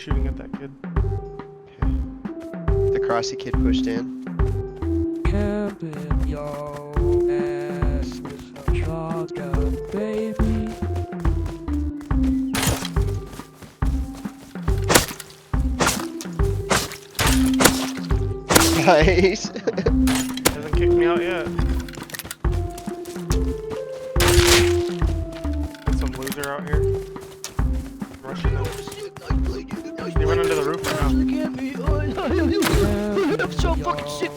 shooting at that kid. The Crossy kid pushed in. Camping your ass with a shotgun, baby. Nice. Hasn't kicked me out yet. Got some loser out here. Rushing them. He went under the roof right now. I'm so fucking sick,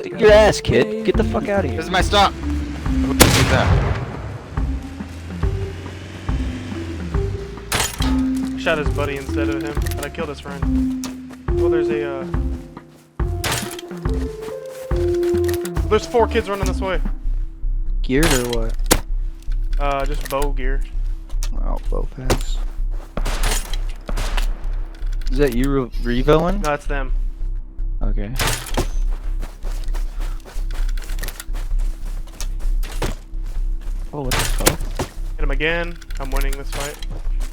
Get your ass, kid. Get the fuck out of here. This is my stop. Who did that? Shot his buddy instead of him, but I killed his friend. Oh, there's a there's 4 kids running this way. Geared or what? Just bow gear. Oh, bow packs. Is that you revoing? No, that's them. Okay. Oh, what the fuck? Hit him again. I'm winning this fight,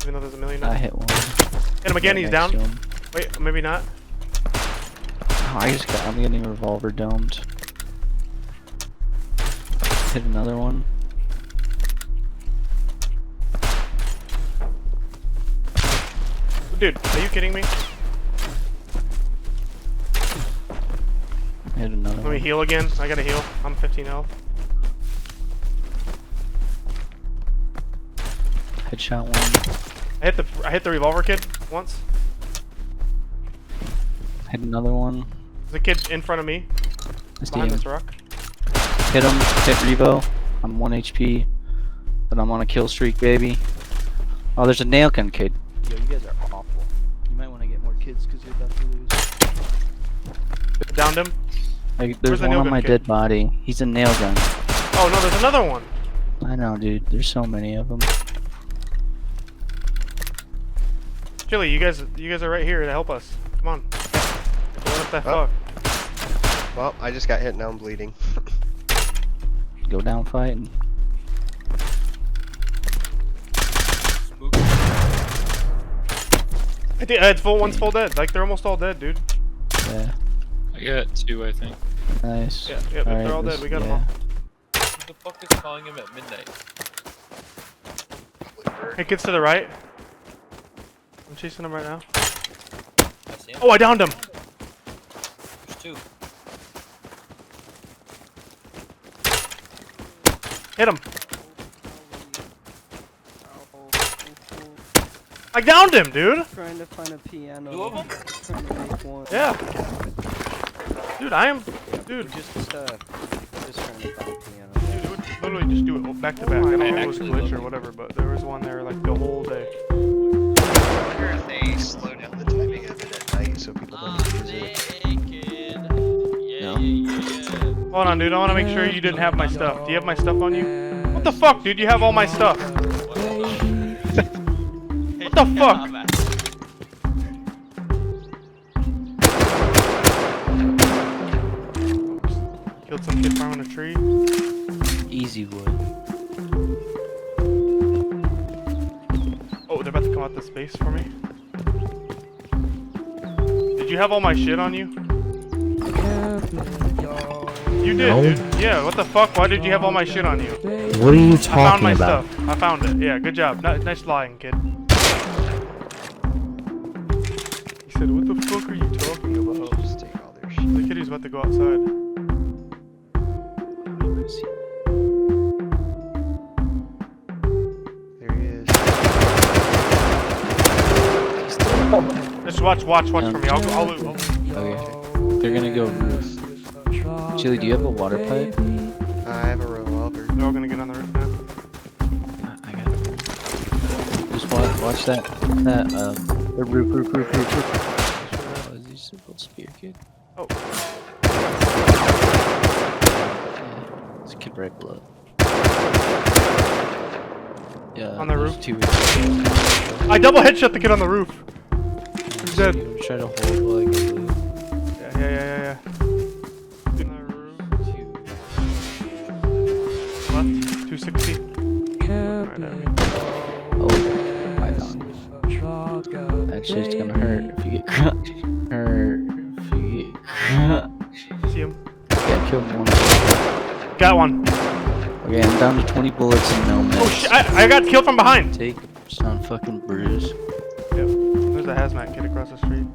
even though there's a million. I hit one. Hit him again. Right He's next down. to him. Wait, maybe not. Oh, I'm getting revolver domed. Hit another one. Dude, are you kidding me? Hit another Let me one. heal again. I gotta heal. I'm 15 health. Headshot one. I hit the revolver kid once. Hit another one. There's a kid in front of me I see behind him. this rock. Hit him. Hit Revo. I'm 1 HP. But I'm on a kill streak, baby. Oh, there's a nail gun kid. Yo, you guys are awful. You might want to get more kids because you're about to lose. Downed him. Like, Where's there's the one nail on gun my kid? dead body. He's a nail gun. Oh no, there's another one. I know, dude. There's so many of them. Chili, you guys are right here to help us. Come on. What the Oh. fuck? Well, I just got hit, now I'm bleeding. Go down fighting. I think it's one's full dead. Like they're almost all dead, dude. Yeah. I got 2, I think. Nice. Yeah, they're all dead. We got them all. Who the fuck is calling him at midnight? Hey, kids to the right. I'm chasing him right now. I see him. Oh, I downed him. There's 2. Hit him. I downed him, dude. Trying to find a piano. 2 of them? Trying to make one. Yeah. Dude, I am. Dude, Just trying to find a piano. dude, it would literally just do it back to back. I don't know if it was a glitch or whatever, but there was one there like the whole day. I wonder if they slow down the timing of it at night so people don't use it. No. Hold on, dude. I want to make sure you didn't have my stuff. Do you have my stuff on you? What the fuck, dude? You have all my stuff. What the fuck? Killed some kid from a tree. Easy wood. Oh, they're about to come out the space for me. Did you have all my shit on you? You did, No. dude. Yeah, what the fuck? Why did you have all my shit on you? What are you I found talking my about? stuff. I found it. Yeah, good job. Nice lying, kid. He said, what the fuck are you talking about? Just take all their shit. The kid who's about to go outside. There he is. Just watch for me. I'll loot. Okay. They're gonna go roof. Chili, do you have a water pipe? I have a revolver. They're all gonna get on the roof now. I got it. Just watch that. The roof. Oh, is he simple spear kid? Oh. Yeah, it's a kid right below. Yeah. On the there's roof? 2. I double headshot the kid on the roof. He's dead. Try to hold while I get loot. Yeah. On the roof. Left. 260. Right at me. Oh, I found it. That shit's gonna hurt if you get crushed. Hurt if you get crushed. See him? Yeah, killed one. Got one. Okay, I'm down to 20 bullets and no meds. Oh shit! I got killed from behind. Take sound fucking bruise. Yep. There's a hazmat kid across the street.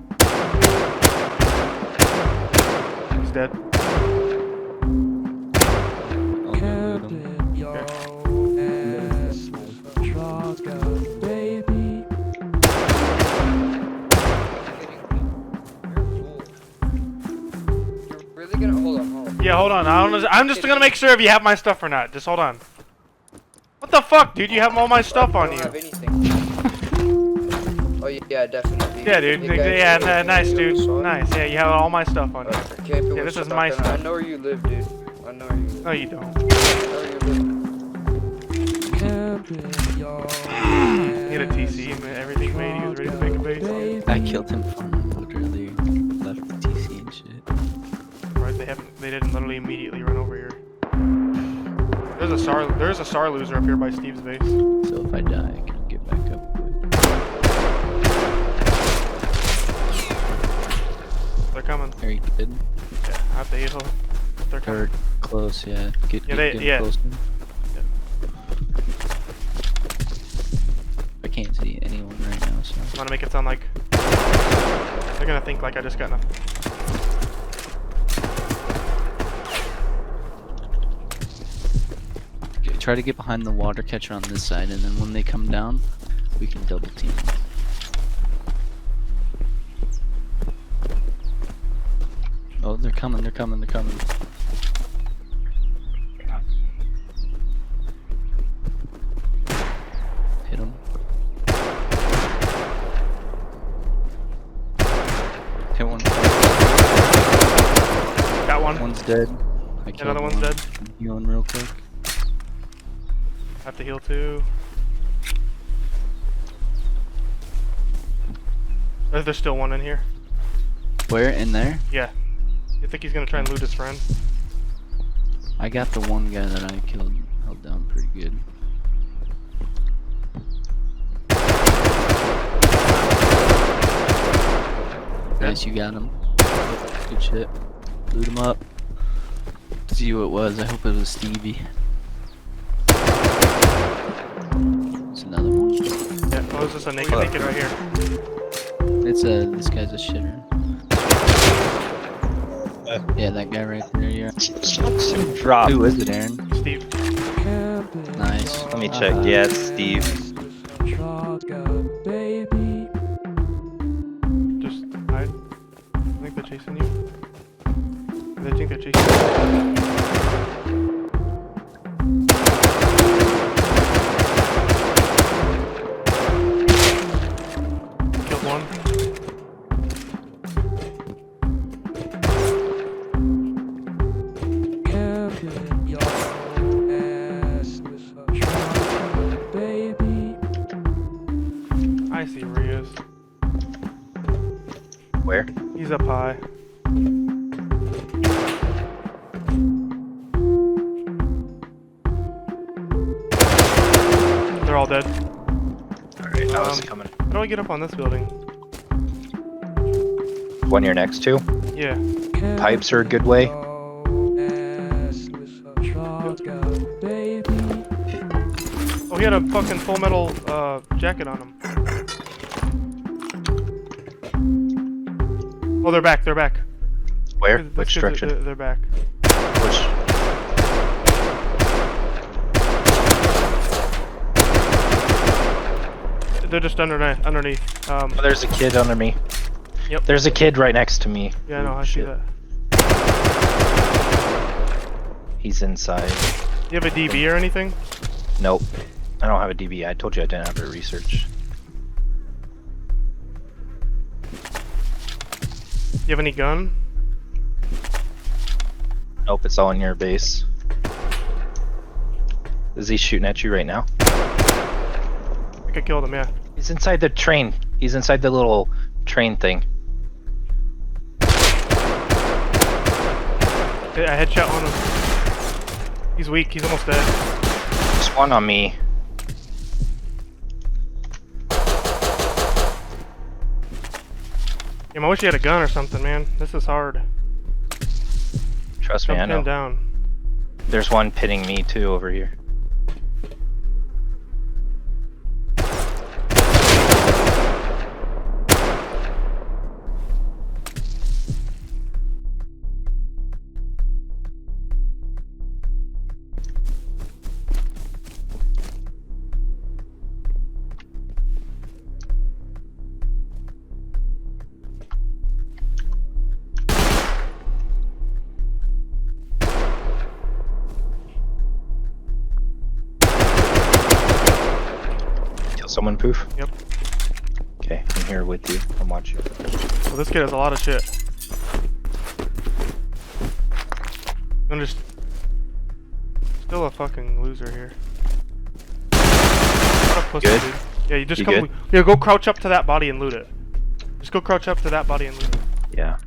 He's dead. Captain, yo, ass with a shotgun, baby. You're really gonna hold on. Yeah, hold on. I'm just gonna make sure if you have my stuff or not. Just hold on. What the fuck, dude? You have all my stuff on I don't you. have anything. Oh yeah, definitely. Yeah, dude. You guys Yeah, are nice, really dude. solid. Nice. Yeah, you have all my stuff on you. Camping Yeah, with this is my shotgun. stuff. I know where you live, dude. I know where you live. No, you don't. I know where you live. Camping, yo, He had a TC and everything made. He was ready to make a base. I killed him from literally left the TC and shit. Right? They didn't literally immediately run over here. There's a SAR loser up here by Steve's base. So if I die, I can get back up quick. They're coming. Are you good? Yeah, I have to heal. They're coming. Or close, yeah. Get Yeah. closer. I can't see anyone right now, so. I'm gonna make it sound like they're gonna think like I just got enough. Try to get behind the water catcher on this side, and then when they come down, we can double team them. Oh, they're coming, they're coming, they're coming. Hit them. Hit one. Got one. One's dead. I killed Another one's one. dead. I'm healing real quick. Have to heal too. There's still one in here. Where? In there? Yeah. You think he's gonna try and loot his friend? I got the one guy that I killed, held down pretty good. Nice, you got him. Good shit. Loot him up. See who it was. I hope it was Stevie. It's another one. Yeah. Oh, it's just a naked right here. It's this guy's a shitter. Yeah, that guy right there. Yeah. Drop. Who is it, Aaron? Steve. Camping, Nice. yo, Let me check. Yeah, it's Steve. with a shotgun, baby. Just hide. I think they're chasing you. They think they're chasing you. Killed one. Camping, yo, ass with a shotgun, baby. I see where he is. Where? He's up high. They're all dead. Alright, I was Um, coming. How do I get up on this building? One you're next to. Yeah. Pipes are a good way. Ass with a shotgun, baby. Oh, he had a fucking full metal jacket on him. Oh, they're back. They're back. Where? That's Which 'cause direction? They're back. Which? They're just underneath. Oh, there's a kid under me. Yep. There's a kid right next to me. Yeah, no, Ooh, I see shit. that. He's inside. You have a DB or anything? Nope. I don't have a DB. I told you I didn't have a research. You have any gun? Nope, it's all in your base. Is he shooting at you right now? I could kill them, yeah. He's inside the train. He's inside the little train thing. I headshot on him. He's weak. He's almost dead. There's one on me. Damn, I wish you had a gun or something, man. This is hard. Trust me, I Jump know. him down. There's one pitting me too over here. Kill someone, Poof? Yep. Okay, I'm here with you. I'm watching. Well, this kid has a lot of shit. I'm just still a fucking loser here. What a pussy, Good? dude. Yeah, you just You come. good? Yeah, go crouch up to that body and loot it. Just go crouch up to that body and loot it. Yeah.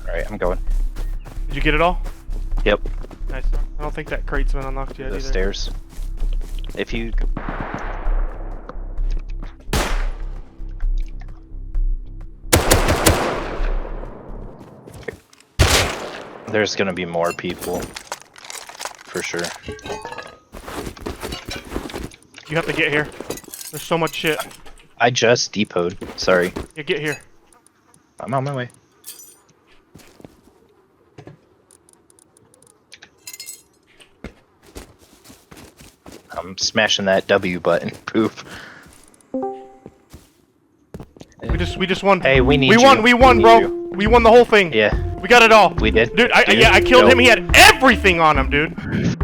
Alright, I'm going. Did you get it all? Yep. Nice. I don't think that crate's been unlocked yet The either. stairs. If you There's gonna be more people. For sure. You have to get here. There's so much shit. I just depoted. Sorry. Yeah, get here. I'm on my way. I'm smashing that W button. Poof. We just won. Hey, we need We you. won. We won, need bro. you. We won the whole thing. Yeah, We got it all. we did. Dude, Dude, yeah, I killed no. him. He had everything on him, dude.